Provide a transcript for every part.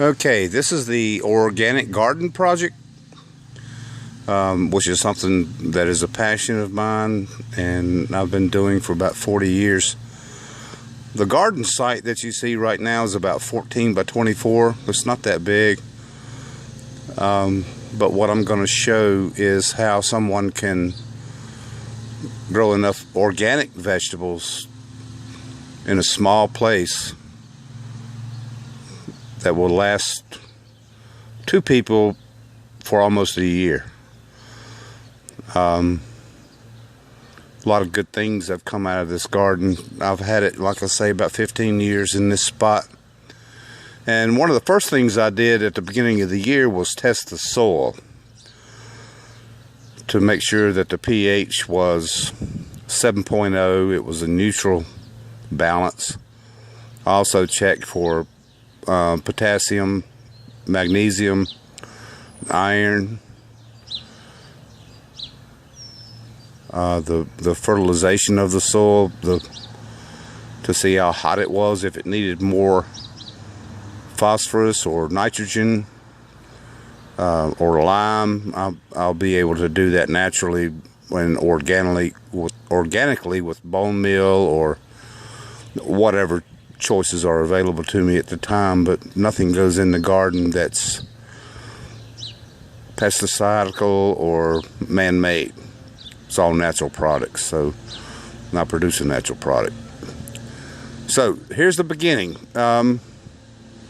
Okay, this is the organic garden project, which is something that is a passion of mine and I've been doing for about 40 years. The garden site that you see right now is about 14 by 24. It's not that big, but what I'm going to show is how someone can grow enough organic vegetables in a small place that will last two people for almost a year. A lot of good things have come out of this garden. I've had it, like I say, about 15 years in this spot. And one of the first things I did at the beginning of the year was test the soil to make sure that the pH was 7.0. It was a neutral balance. I also checked for potassium, magnesium, iron, the fertilization of the soil, to see how hot it was, if it needed more phosphorus or nitrogen or lime. I'll be able to do that naturally when organically with bone meal or whatever choices are available to me at the time. But nothing goes in the garden that's pesticidical or man-made. It's all natural products, so I produce a natural product. So here's the beginning. I'm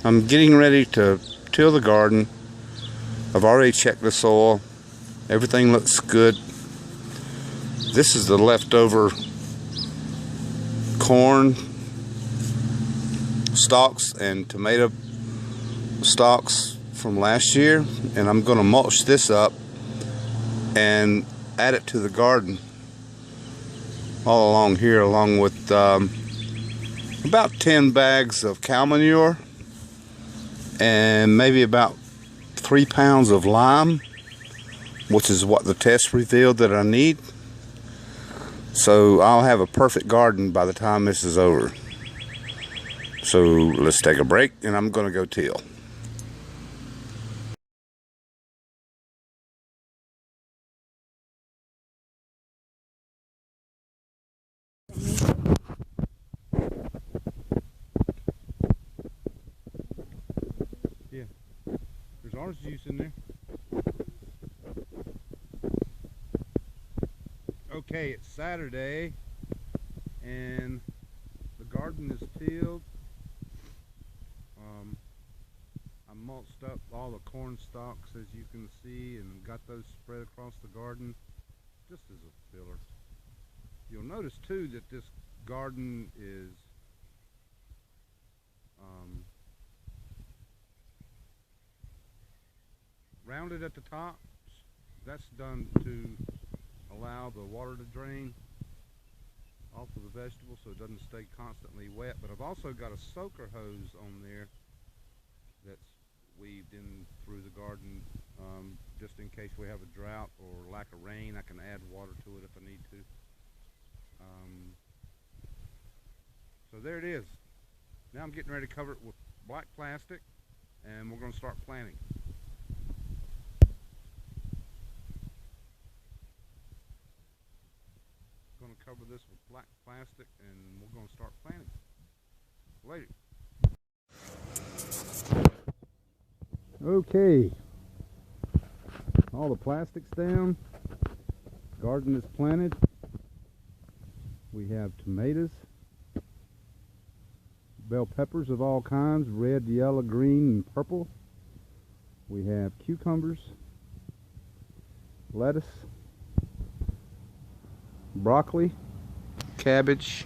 getting ready to till the garden. I've already checked the soil. Everything looks good. This is the leftover corn stalks and tomato stalks from last year, and I'm going to mulch this up and add it to the garden all along here, along with about 10 bags of cow manure and maybe about 3 pounds of lime, which is what the test revealed that I need. So I'll have a perfect garden by the time this is over. So let's take a break and I'm going to go till. Yeah, there's orange juice in there. Okay, it's Saturday and the garden is tilled. I mulched up all the corn stalks, as you can see, and got those spread across the garden just as a filler. You'll notice too that this garden is rounded at the top. That's done to allow the water to drain off of the vegetable so it doesn't stay constantly wet. But I've also got a soaker hose on there that's weaved in through the garden, just in case we have a drought or lack of rain. I can add water to it if I need to. So there it is. Now I'm getting ready to cover it with black plastic and we're going to start planting. Going to cover this with black plastic and we're going to start planting. Later. Okay, all the plastic's down, garden is planted. We have tomatoes, bell peppers of all kinds, red, yellow, green, and purple. We have cucumbers, lettuce, broccoli, cabbage,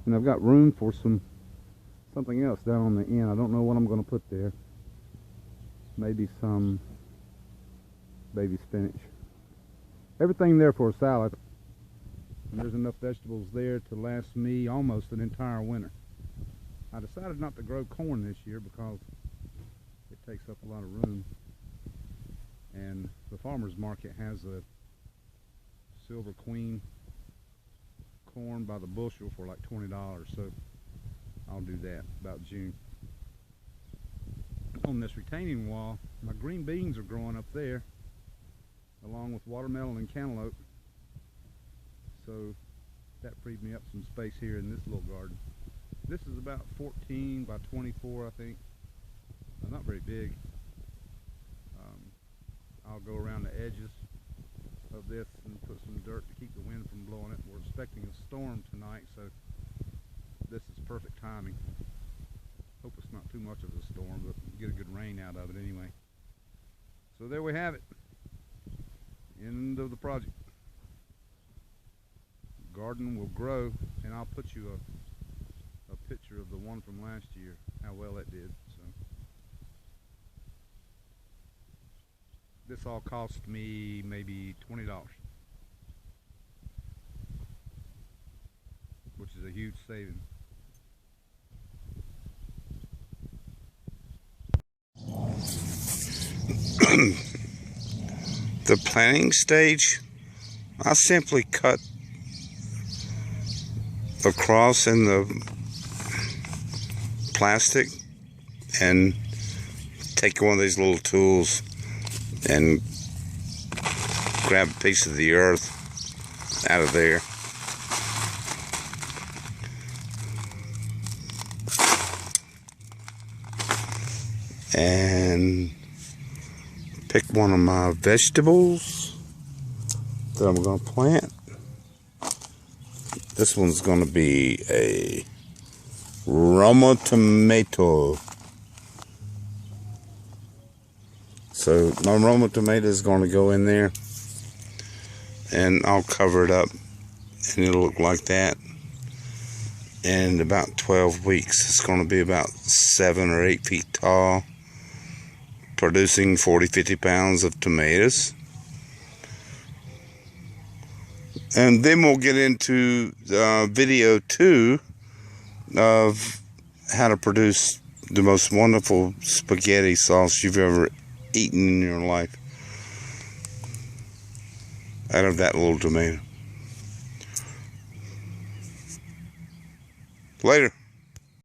and I've got room for something else down on the end. I don't know what I'm going to put there. Maybe some baby spinach. Everything there for a salad. And there's enough vegetables there to last me almost an entire winter. I decided not to grow corn this year because it takes up a lot of room. And the farmer's market has a Silver Queen corn by the bushel for like $20, so I'll do that about June. on this retaining wall. My green beans are growing up there, along with watermelon and cantaloupe. So that freed me up some space here in this little garden. This is about 14 by 24, I think. Not very big. I'll go around the edges of this and put some dirt to keep the wind from blowing it. We're expecting a storm tonight, so this is perfect timing. Hope it's not too much of a storm, but get a good rain out of it anyway. So there we have it. End of the project. Garden will grow, and I'll put you a picture of the one from last year, how well it did. So this all cost me maybe $20, which is a huge saving. The planting stage, I simply cut across in the plastic and take one of these little tools and grab a piece of the earth out of there. And pick one of my vegetables that I'm going to plant. This one's going to be a Roma tomato. So my Roma tomato is going to go in there, and I'll cover it up, and it'll look like that. In about 12 weeks, it's going to be about 7 or 8 feet tall, producing 40-50 pounds of tomatoes. And then we'll get into video 2 of how to produce the most wonderful spaghetti sauce you've ever eaten in your life out of that little tomato. Later.